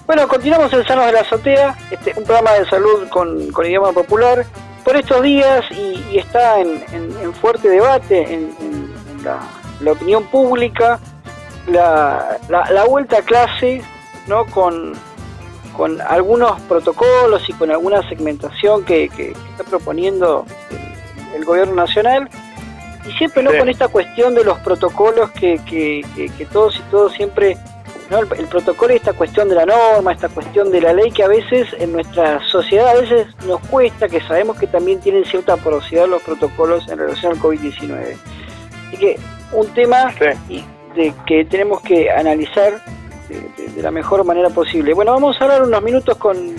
Bueno, continuamos en Sanos de la Azotea, un programa de salud con idioma popular, por estos días y está en fuerte debate en la opinión pública, la vuelta a clase, ¿no? Con algunos protocolos y con alguna segmentación que está proponiendo el gobierno nacional, y siempre, ¿no? Sí. Con esta cuestión de los protocolos que todos y todos siempre, ¿no? El protocolo y esta cuestión de la norma, esta cuestión de la ley, que a veces en nuestra sociedad a veces nos cuesta, que sabemos que también tienen cierta porosidad los protocolos en relación al COVID-19. Así que un tema que tenemos que analizar de la mejor manera posible. Bueno, vamos a hablar unos minutos con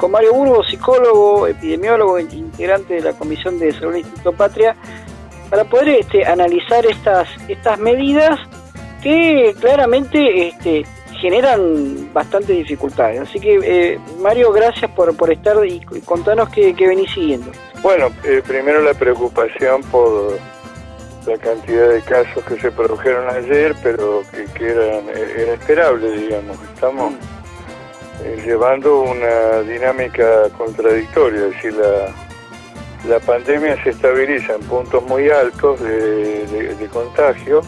Mario Burgos, psicólogo, epidemiólogo, integrante de la Comisión de Salud del Instituto Patria, para poder analizar estas medidas que claramente generan bastante dificultades. Así que, Mario, gracias por estar y contanos qué venís siguiendo. Bueno, primero la preocupación por la cantidad de casos que se produjeron ayer, pero que era esperable, digamos. Estamos llevando una dinámica contradictoria, es decir, la pandemia se estabiliza en puntos muy altos de contagio,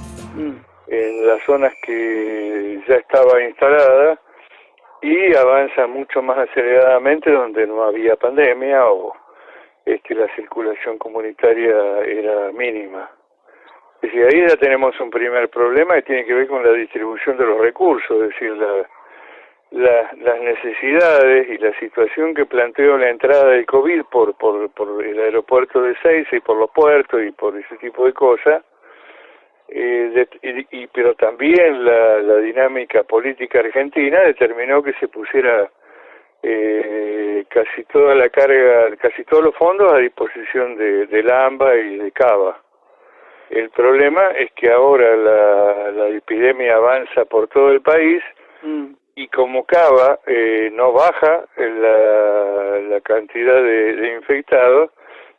en las zonas que ya estaba instalada, y avanza mucho más aceleradamente donde no había pandemia o la circulación comunitaria era mínima. Es decir, ahí ya tenemos un primer problema que tiene que ver con la distribución de los recursos, es decir, las necesidades y la situación que planteó la entrada del COVID por el aeropuerto de Ezeiza y por los puertos y por ese tipo de cosas, pero también la dinámica política argentina determinó que se pusiera casi toda la carga, casi todos los fondos a disposición del AMBA y de Cava. El problema es que ahora la epidemia avanza por todo el país y como Cava no baja la cantidad de infectados,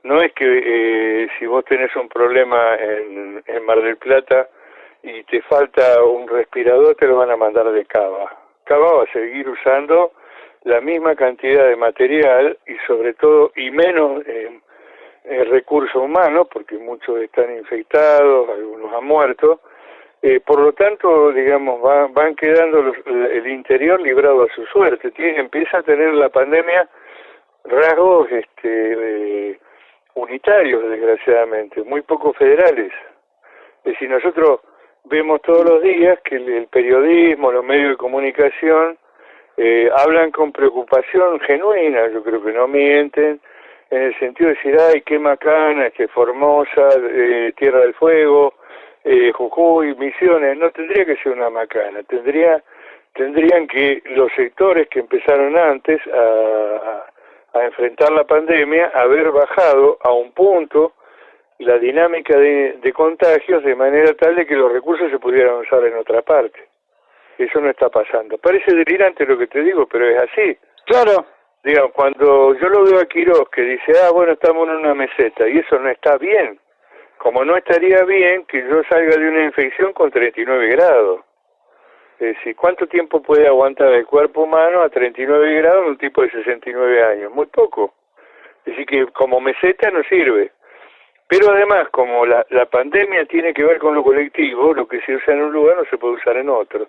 no es que si vos tenés un problema en Mar del Plata y te falta un respirador, te lo van a mandar de Cava. Cava va a seguir usando la misma cantidad de material y sobre todo, y menos recursos humanos, porque muchos están infectados, algunos han muerto. Por lo tanto, digamos, van quedando el interior librado a su suerte. Empieza a tener la pandemia rasgos unitarios, desgraciadamente, muy poco federales. Es decir, nosotros vemos todos los días que el periodismo, los medios de comunicación hablan con preocupación genuina, yo creo que no mienten, en el sentido de decir, ay, qué macana, qué Formosa, Tierra del Fuego, Jujuy, Misiones. No tendría que ser una macana, tendrían que los sectores que empezaron antes a enfrentar la pandemia haber bajado a un punto la dinámica de contagios de manera tal de que los recursos se pudieran usar en otra parte. Eso no está pasando. Parece delirante lo que te digo, pero es así. Claro. Digamos, cuando yo lo veo a Quirós que dice, bueno, estamos en una meseta, y eso no está bien. Como no estaría bien que yo salga de una infección con 39 grados. Es decir, ¿cuánto tiempo puede aguantar el cuerpo humano a 39 grados un tipo de 69 años? Muy poco. Es decir, que como meseta no sirve. Pero además, como la pandemia tiene que ver con lo colectivo, lo que se usa en un lugar no se puede usar en otro.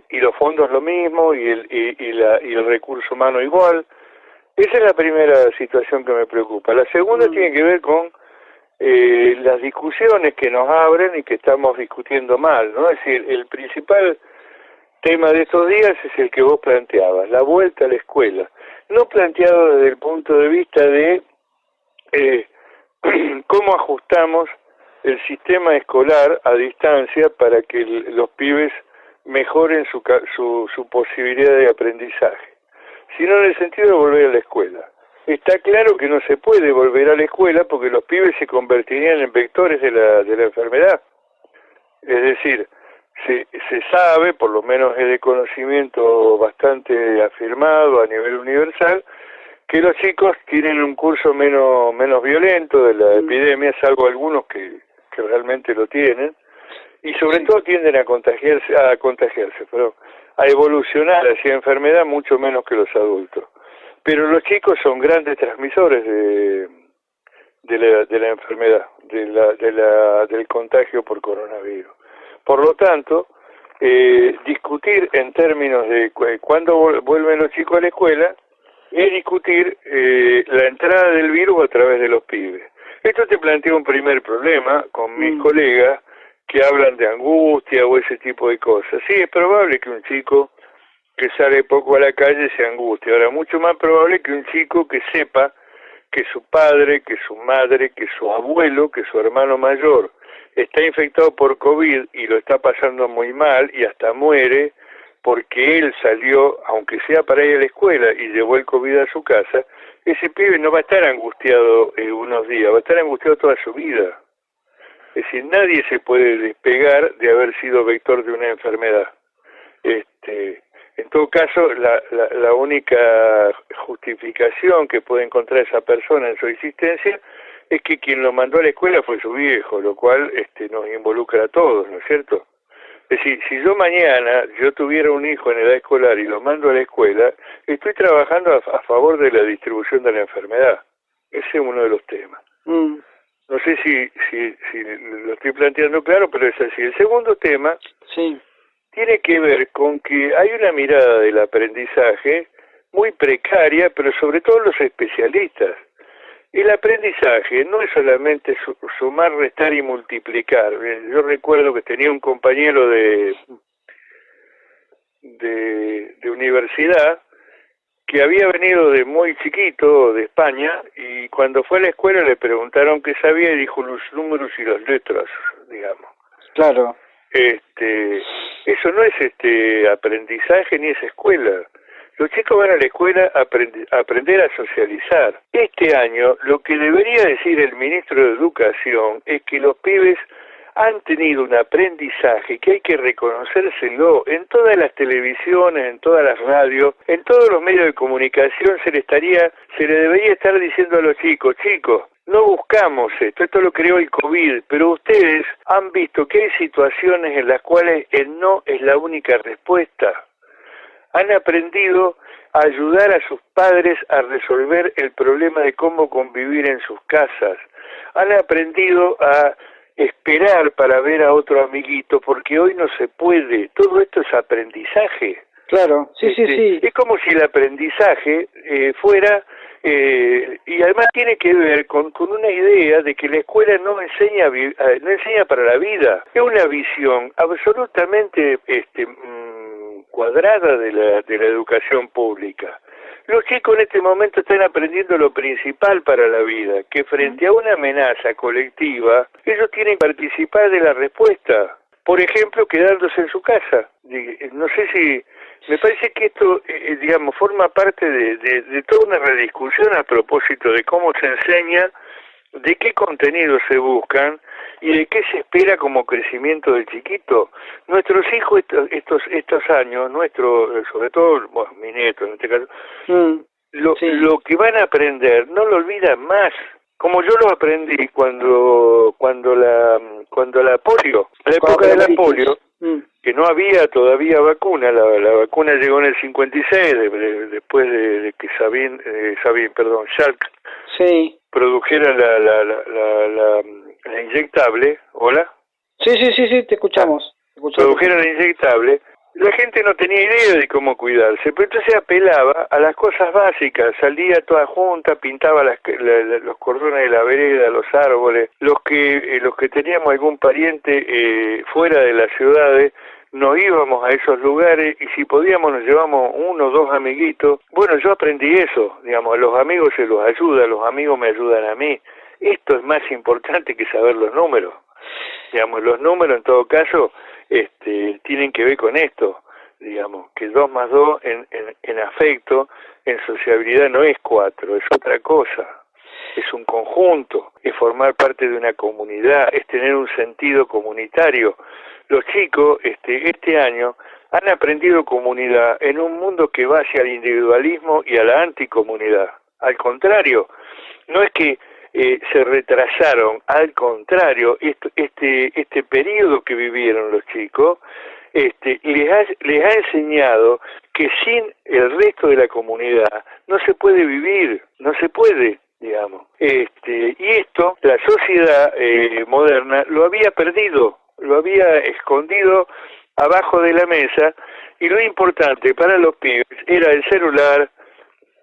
Y los fondos lo mismo, y el recurso humano igual. Esa es la primera situación que me preocupa. La segunda tiene que ver con las discusiones que nos abren y que estamos discutiendo mal, ¿no? Es decir, el principal tema de estos días es el que vos planteabas, la vuelta a la escuela. No planteado desde el punto de vista de cómo ajustamos el sistema escolar a distancia para que los pibes mejoren su posibilidad de aprendizaje, sino en el sentido de volver a la escuela. Está claro que no se puede volver a la escuela porque los pibes se convertirían en vectores de la enfermedad. Es decir, se sabe, por lo menos es de conocimiento bastante afirmado a nivel universal, que los chicos tienen un curso menos violento de la epidemia, salvo algunos que realmente lo tienen, y sobre todo tienden a contagiarse, perdón, a evolucionar hacia enfermedad mucho menos que los adultos. Pero los chicos son grandes transmisores de la enfermedad, del contagio por coronavirus. Por lo tanto, discutir en términos de cuándo vuelven los chicos a la escuela es discutir la entrada del virus a través de los pibes. Esto te plantea un primer problema con mis colegas que hablan de angustia o ese tipo de cosas. Sí, es probable que un chico que sale poco a la calle se angustie. Ahora, mucho más probable que un chico que sepa que su padre, que su madre, que su abuelo, que su hermano mayor está infectado por COVID y lo está pasando muy mal y hasta muere porque él salió, aunque sea para ir a la escuela, y llevó el COVID a su casa. Ese pibe no va a estar angustiado unos días, va a estar angustiado toda su vida. Es decir, nadie se puede despegar de haber sido vector de una enfermedad. En todo caso, la única justificación que puede encontrar esa persona en su existencia es que quien lo mandó a la escuela fue su viejo, lo cual nos involucra a todos, ¿no es cierto? Es decir, si yo mañana tuviera un hijo en edad escolar y lo mando a la escuela, estoy trabajando a favor de la distribución de la enfermedad. Ese es uno de los temas. No sé si lo estoy planteando claro, pero es así. El segundo tema tiene que ver con que hay una mirada del aprendizaje muy precaria, pero sobre todo los especialistas. El aprendizaje no es solamente sumar, restar y multiplicar. Yo recuerdo que tenía un compañero de universidad que había venido de muy chiquito de España y cuando fue a la escuela le preguntaron qué sabía y dijo los números y las letras, digamos. Claro. Eso no es aprendizaje ni es escuela. Los chicos van a la escuela a aprender a socializar. Este año lo que debería decir el ministro de Educación es que los pibes han tenido un aprendizaje que hay que reconocérselo. En todas las televisiones, en todas las radios, en todos los medios de comunicación se le debería estar diciendo a los chicos, no buscamos esto lo creó el COVID, pero ustedes han visto que hay situaciones en las cuales el no es la única respuesta. Han aprendido a ayudar a sus padres a resolver el problema de cómo convivir en sus casas. Han aprendido a esperar para ver a otro amiguito, porque hoy no se puede. Todo esto es aprendizaje. Claro, sí. Es como si el aprendizaje fuera, y además tiene que ver con una idea de que la escuela no enseña para la vida. Es una visión absolutamente cuadrada de la educación pública. Los chicos en este momento están aprendiendo lo principal para la vida, que frente a una amenaza colectiva, ellos tienen que participar de la respuesta. Por ejemplo, quedándose en su casa. No sé si... Me parece que esto, forma parte de toda una rediscusión a propósito de cómo se enseña, de qué contenidos se buscan y de qué se espera como crecimiento del chiquito. Nuestros hijos estos años, sobre todo mi nieto en este caso, lo que van a aprender no lo olvidan más. Como yo lo aprendí cuando la polio, la época de la polio, que no había todavía vacuna, la vacuna llegó en el 56, después de que Salk produjera la inyectable. ¿Hola? Sí, te escuchamos. Produjera la inyectable. La gente no tenía idea de cómo cuidarse, pero entonces apelaba a las cosas básicas, salía toda junta, pintaba los cordones de la vereda, los árboles, los que teníamos algún pariente fuera de las ciudades, nos íbamos a esos lugares y si podíamos nos llevamos 1 o 2 amiguitos. Bueno, yo aprendí eso, a los amigos se los ayuda, los amigos me ayudan a mí. Esto es más importante que saber los números. Los números en todo caso tienen que ver con esto, que 2 más 2 en afecto, en sociabilidad no es 4, es otra cosa, es un conjunto, es formar parte de una comunidad, es tener un sentido comunitario. Los chicos este año han aprendido comunidad en un mundo que va hacia el individualismo y a la anticomunidad. Al contrario, no es que se retrasaron. Al contrario, este periodo que vivieron los chicos les ha enseñado que sin el resto de la comunidad no se puede vivir, no se puede, digamos. Y esto, la sociedad moderna lo había perdido, lo había escondido abajo de la mesa, y lo importante para los pibes era el celular,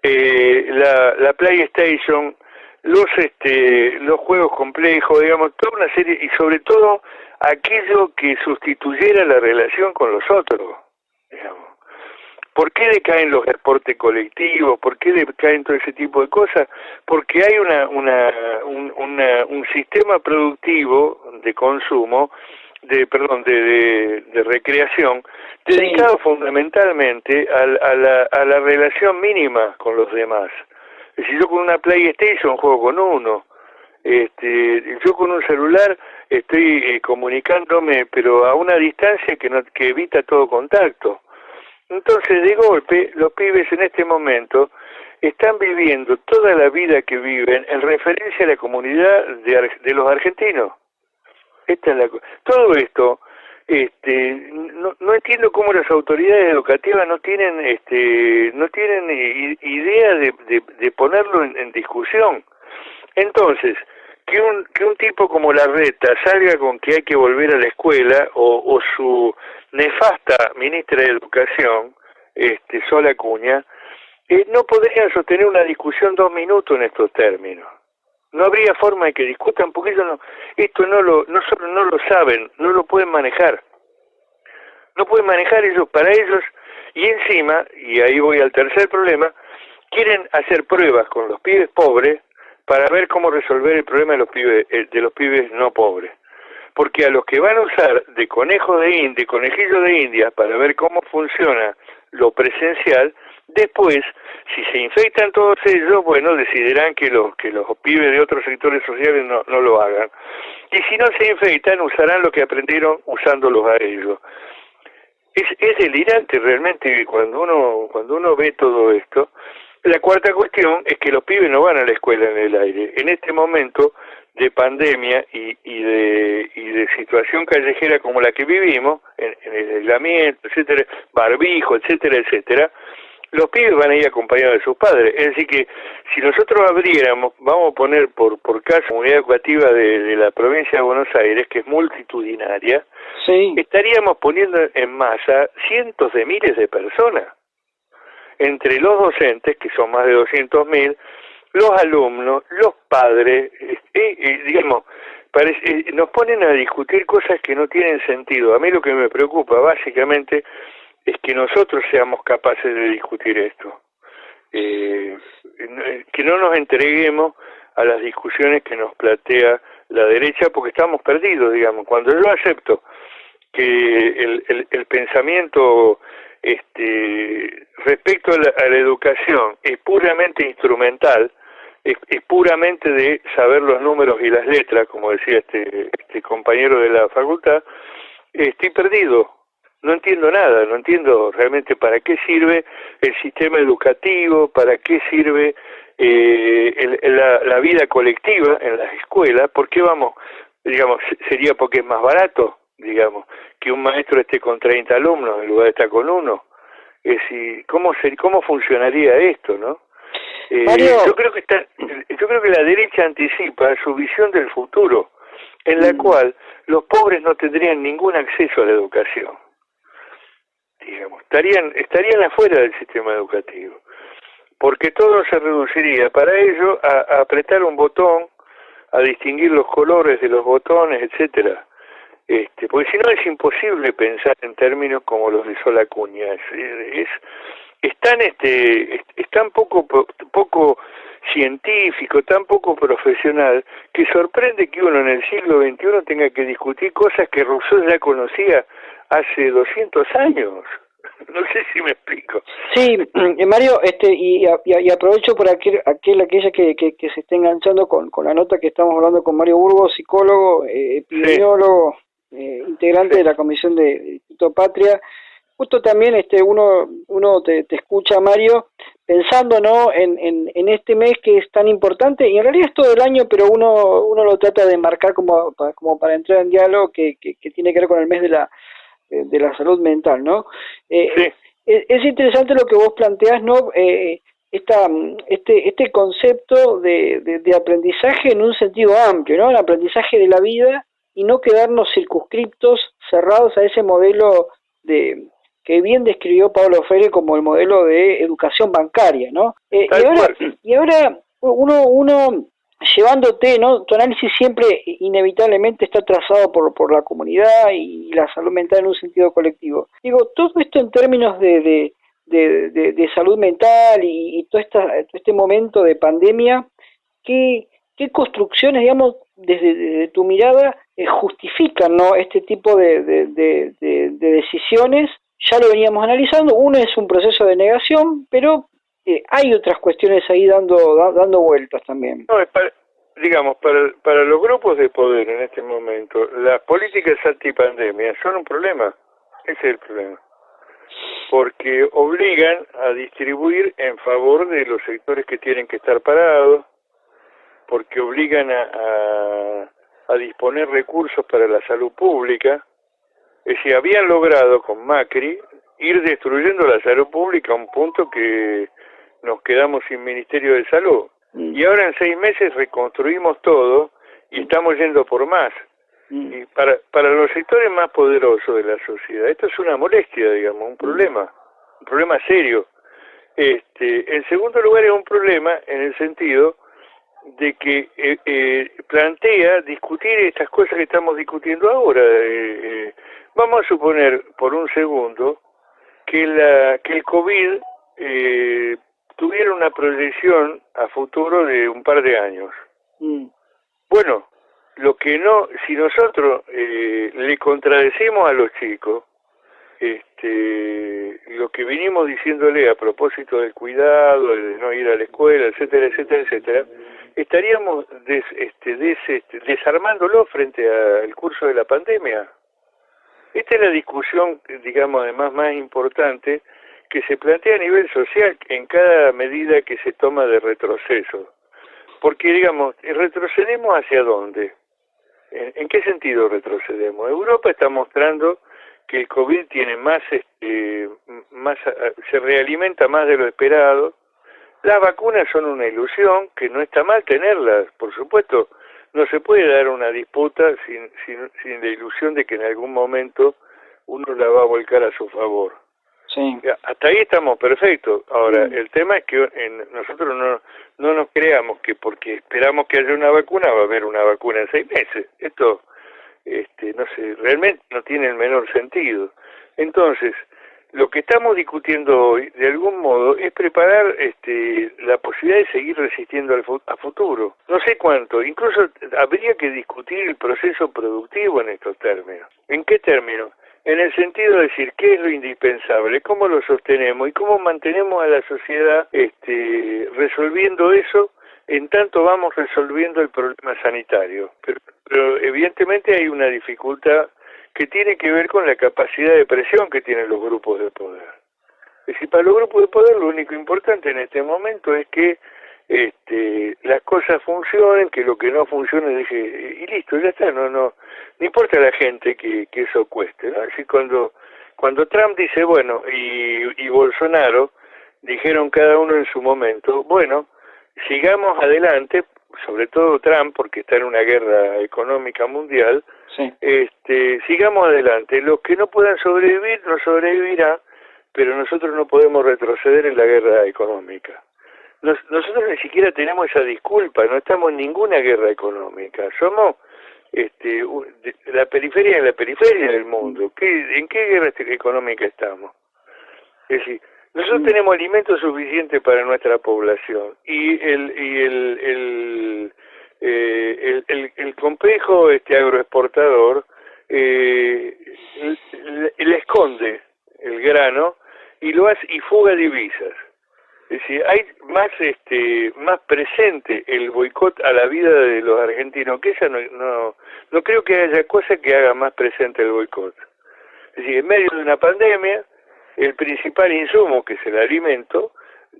la PlayStation, los juegos complejos, digamos, toda una serie, y sobre todo aquello que sustituyera la relación con los otros, digamos. ¿Por qué decaen los deportes colectivos? ¿Por qué decaen todo ese tipo de cosas? Porque hay un sistema productivo de consumo, de recreación, dedicado fundamentalmente a la relación mínima con los demás. Es decir, yo con una PlayStation juego con uno, yo con un celular estoy comunicándome, pero a una distancia que evita todo contacto. Entonces, de golpe, los pibes en este momento están viviendo toda la vida que viven en referencia a la comunidad de los argentinos. Todo esto, no entiendo cómo las autoridades educativas no tienen idea de ponerlo en discusión. Entonces, que un tipo como Larreta salga con que hay que volver a la escuela, o su nefasta ministra de Educación, Sol Acuña, no podrían sostener una discusión 2 minutos en estos términos. No habría forma de que discutan, porque esto no solo no lo saben, no lo pueden manejar. No pueden manejar para ellos, y encima, y ahí voy al tercer problema, quieren hacer pruebas con los pibes pobres para ver cómo resolver el problema de los pibes no pobres. Porque a los que van a usar de conejillo de India para ver cómo funciona lo presencial, después, si se infectan todos ellos, bueno, decidirán que los pibes de otros sectores sociales no lo hagan. Y si no se infectan, usarán lo que aprendieron usándolos a ellos. Es delirante realmente cuando uno ve todo esto. La cuarta cuestión es que los pibes no van a la escuela en el aire. En este momento de pandemia y de situación callejera como la que vivimos, en el aislamiento, etcétera, barbijo, etcétera, etcétera, los pibes van a ir acompañados de sus padres. Es decir que si nosotros abriéramos, vamos a poner por caso, la comunidad educativa de la provincia de Buenos Aires, que es multitudinaria, sí, estaríamos poniendo en masa cientos de miles de personas. Entre los docentes, que son más de 200.000, los alumnos, los padres, digamos, nos ponen a discutir cosas que no tienen sentido. A mí lo que me preocupa básicamente es que nosotros seamos capaces de discutir esto, que no nos entreguemos a las discusiones que nos plantea la derecha, porque estamos perdidos, digamos. Cuando yo acepto que el pensamiento respecto a la educación es puramente instrumental, es puramente de saber los números y las letras, como decía este compañero de la facultad, estoy perdido. No entiendo nada, no entiendo realmente para qué sirve el sistema educativo, para qué sirve la vida colectiva en las escuelas. ¿Por qué digamos, sería porque es más barato, digamos, que un maestro esté con 30 alumnos en lugar de estar con uno? Es decir, ¿cómo funcionaría esto, no? Yo creo que la derecha anticipa su visión del futuro, en la cual los pobres no tendrían ningún acceso a la educación. Digamos, estarían afuera del sistema educativo, porque todo se reduciría para ello a apretar un botón, a distinguir los colores de los botones, etcétera. Porque si no es imposible pensar en términos como los de Sol Acuña. Es tan poco científico, tan poco profesional, que sorprende que uno en el siglo XXI tenga que discutir cosas que Rousseau ya conocía hace 200 años. No sé si me explico. Sí, Mario, y aprovecho por aquella que se está enganchando con la nota que estamos hablando con Mario Burgos, psicólogo, epidemiólogo, integrante de la Comisión de Instituto Patria. Justo también uno te escucha, Mario, pensando, ¿no?, en este mes que es tan importante, y en realidad es todo el año, pero uno lo trata de marcar como para entrar en diálogo, que tiene que ver con el mes de la salud mental, ¿no? Sí. Es interesante lo que vos planteás, ¿no? Este concepto de aprendizaje en un sentido amplio, ¿no? El aprendizaje de la vida y no quedarnos circunscriptos, cerrados a ese modelo que bien describió Paulo Freire como el modelo de educación bancaria, ¿no? Y ahora uno llevándote, ¿no? Tu análisis siempre inevitablemente está trazado por la comunidad y la salud mental en un sentido colectivo. Digo, todo esto en términos de salud mental y todo este momento de pandemia, ¿qué construcciones, digamos, desde tu mirada, justifican, ¿no?, este tipo de decisiones? Ya lo veníamos analizando. Uno es un proceso de negación, pero hay otras cuestiones ahí dando vueltas también. No, digamos, para los grupos de poder en este momento, las políticas antipandemia son un problema. Ese es el problema. Porque obligan a distribuir en favor de los sectores que tienen que estar parados, porque obligan a disponer recursos para la salud pública. Es decir, habían logrado con Macri ir destruyendo la salud pública a un punto que nos quedamos sin Ministerio de Salud. Y ahora en 6 meses reconstruimos todo y estamos yendo por más. Y para los sectores más poderosos de la sociedad, esto es una molestia, digamos, un problema serio. En segundo lugar, es un problema en el sentido de que plantea discutir estas cosas que estamos discutiendo ahora. Vamos a suponer por un segundo que el COVID tuviera una proyección a futuro de un par de años. Bueno, lo que no, si nosotros le contradecimos a los chicos lo que venimos diciéndole a propósito del cuidado, de no ir a la escuela, etcétera, etcétera, etcétera, estaríamos desarmándolo frente al curso de la pandemia. Esta es la discusión, digamos, además más importante que se plantea a nivel social en cada medida que se toma de retroceso. Porque, digamos, ¿retrocedemos hacia dónde? ¿En qué sentido retrocedemos? Europa está mostrando que el COVID tiene se realimenta más de lo esperado. Las vacunas son una ilusión, que no está mal tenerlas, por supuesto. No se puede dar una disputa sin la ilusión de que en algún momento uno la va a volcar a su favor. Sí. Hasta ahí estamos perfectos. Ahora, el tema es que nosotros no nos creamos que porque esperamos que haya una vacuna va a haber una vacuna en 6 meses. Esto, no sé, realmente no tiene el menor sentido. Entonces, lo que estamos discutiendo hoy, de algún modo, es preparar la posibilidad de seguir resistiendo a futuro. No sé cuánto, incluso habría que discutir el proceso productivo en estos términos. ¿En qué términos? En el sentido de decir qué es lo indispensable, cómo lo sostenemos y cómo mantenemos a la sociedad resolviendo eso en tanto vamos resolviendo el problema sanitario. Pero evidentemente hay una dificultad que tiene que ver con la capacidad de presión que tienen los grupos de poder. Es decir, para los grupos de poder lo único importante en este momento es que las cosas funcionen, que lo que no funcione deje, y listo, ya está, no importa a la gente que eso cueste, ¿no? Es decir, cuando Trump dice, bueno, y Bolsonaro dijeron cada uno en su momento, bueno, sigamos adelante, sobre todo Trump, porque está en una guerra económica mundial, sí. Sigamos adelante, los que no puedan sobrevivir, no sobrevivirán, pero nosotros no podemos retroceder en la guerra económica. Nosotros ni siquiera tenemos esa disculpa, no estamos en ninguna guerra económica, somos la periferia de la periferia del mundo. ¿En qué guerra económica estamos? Es decir, nosotros tenemos alimento suficiente para nuestra población y el complejo agroexportador le esconde el grano y lo hace y fuga divisas. Es decir, hay más presente el boicot a la vida de los argentinos, que ella no creo que haya cosa que haga más presente el boicot. Es decir, en medio de una pandemia, el principal insumo, que es el alimento,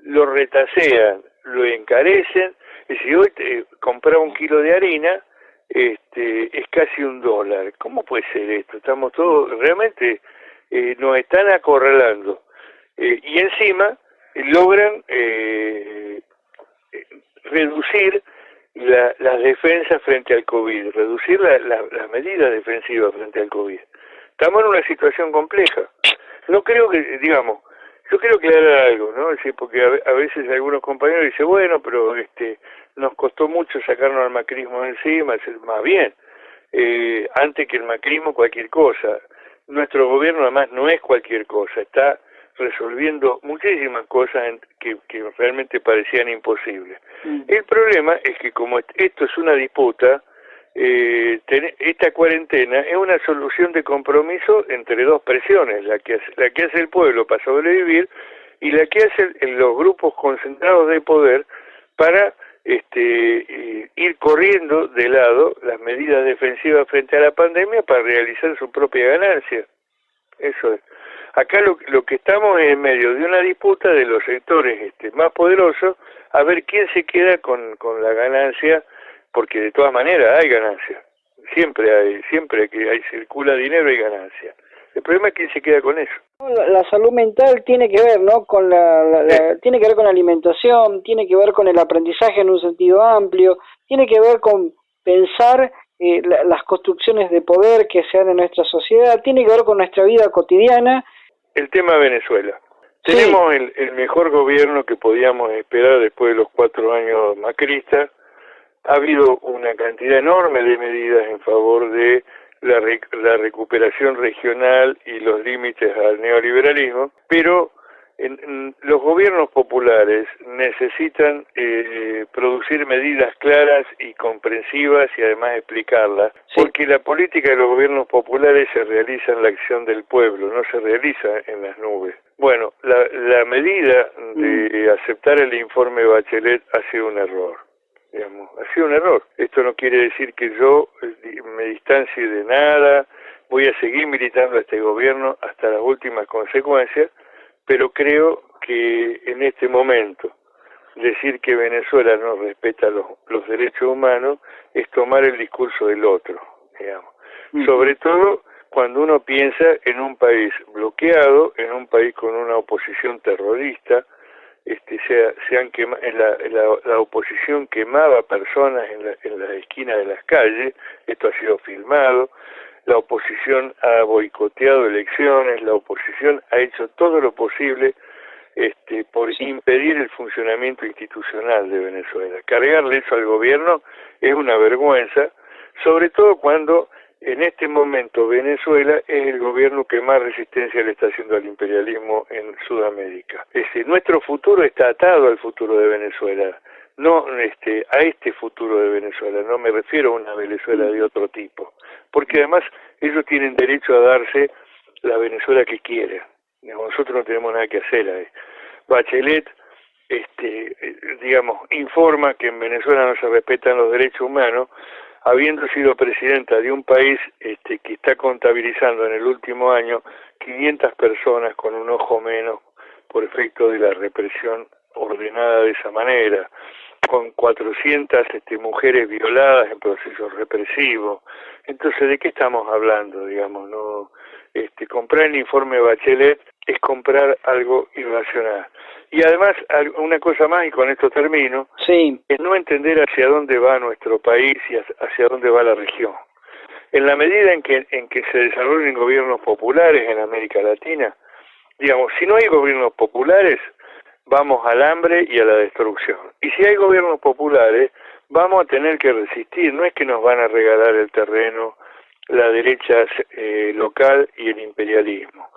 lo retasean, lo encarecen. Y si hoy comprar un kilo de harina es casi $1. ¿Cómo puede ser esto? Estamos todos, realmente nos están acorralando. Y encima logran reducir las defensas frente al COVID, reducir las medidas defensivas frente al COVID. Estamos en una situación compleja. No creo que, digamos, yo quiero aclarar algo, ¿no? Sí, porque a veces algunos compañeros dicen, bueno, pero nos costó mucho sacarnos al macrismo encima, más bien, antes que el macrismo cualquier cosa. Nuestro gobierno además no es cualquier cosa, está resolviendo muchísimas cosas que realmente parecían imposibles. El problema es que como esto es una disputa, esta cuarentena es una solución de compromiso entre dos presiones, la que hace el pueblo para sobrevivir y la que hacen los grupos concentrados de poder para ir corriendo de lado las medidas defensivas frente a la pandemia para realizar su propia ganancia. Eso es. Acá lo que estamos es en medio de una disputa de los sectores más poderosos a ver quién se queda con la ganancia, porque de todas maneras hay ganancia. Siempre que hay circula dinero hay ganancia. El problema es quién se queda con eso. La salud mental tiene que ver, ¿no? Con tiene que ver con la alimentación, tiene que ver con el aprendizaje en un sentido amplio, tiene que ver con pensar las construcciones de poder que se dan en nuestra sociedad, tiene que ver con nuestra vida cotidiana. El tema de Venezuela. Sí. Tenemos el mejor gobierno que podíamos esperar después de los 4 años macristas. Ha habido una cantidad enorme de medidas en favor de la recuperación regional y los límites al neoliberalismo, pero los gobiernos populares necesitan producir medidas claras y comprensivas y además explicarlas, sí, porque la política de los gobiernos populares se realiza en la acción del pueblo, no se realiza en las nubes. Bueno, la medida de aceptar el informe Bachelet ha sido un error. Digamos, ha sido un error. Esto no quiere decir que yo me distancie de nada, voy a seguir militando a este gobierno hasta las últimas consecuencias, pero creo que en este momento decir que Venezuela no respeta los derechos humanos es tomar el discurso del otro, digamos. Sobre todo cuando uno piensa en un país bloqueado, en un país con una oposición terrorista, la oposición quemaba personas en la esquina de las calles, esto ha sido filmado, la oposición ha boicoteado elecciones, la oposición ha hecho todo lo posible por impedir el funcionamiento institucional de Venezuela. Cargarle eso al gobierno es una vergüenza, sobre todo cuando en este momento Venezuela es el gobierno que más resistencia le está haciendo al imperialismo en Sudamérica. Nuestro futuro está atado al futuro de Venezuela, no a este futuro de Venezuela, no me refiero a una Venezuela de otro tipo, porque además ellos tienen derecho a darse la Venezuela que quieran. Nosotros no tenemos nada que hacer ahí. Bachelet informa que en Venezuela no se respetan los derechos humanos, habiendo sido presidenta de un país que está contabilizando en el último año 500 personas con un ojo menos por efecto de la represión ordenada de esa manera, con 400 mujeres violadas en procesos represivos. Entonces, ¿de qué estamos hablando? Digamos, no, comprar el informe Bachelet es comprar algo irracional. Y además, una cosa más, y con esto termino, sí, es no entender hacia dónde va nuestro país y hacia dónde va la región. En la medida en que se desarrollen gobiernos populares en América Latina, digamos, si no hay gobiernos populares, vamos al hambre y a la destrucción. Y si hay gobiernos populares, vamos a tener que resistir. No es que nos van a regalar el terreno la derecha local y el imperialismo.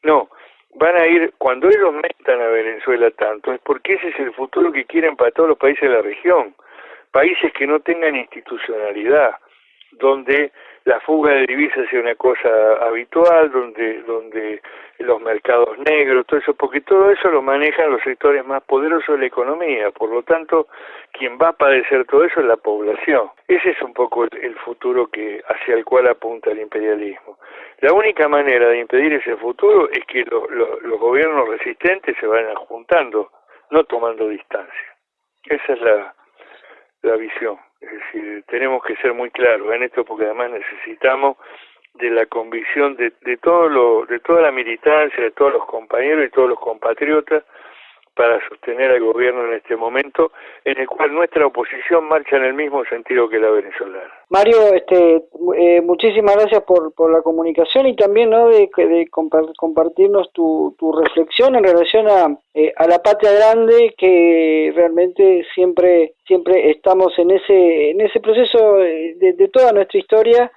No, van a ir, cuando ellos metan a Venezuela tanto, es porque ese es el futuro que quieren para todos los países de la región. Países que no tengan institucionalidad, donde la fuga de divisas sea una cosa habitual, donde los mercados negros, todo eso, porque todo eso lo manejan los sectores más poderosos de la economía, por lo tanto, quien va a padecer todo eso es la población. Ese es un poco el futuro hacia el cual apunta el imperialismo. La única manera de impedir ese futuro es que los gobiernos resistentes se vayan juntando, no tomando distancia. Esa es la visión. Es decir, tenemos que ser muy claros en esto, porque además necesitamos de la convicción de toda la militancia, de todos los compañeros y todos los compatriotas, para sostener al gobierno en este momento, en el cual nuestra oposición marcha en el mismo sentido que la venezolana. Mario, muchísimas gracias por la comunicación y también, ¿no?, de compartirnos tu reflexión en relación a la patria grande, que realmente siempre estamos en ese proceso de toda nuestra historia,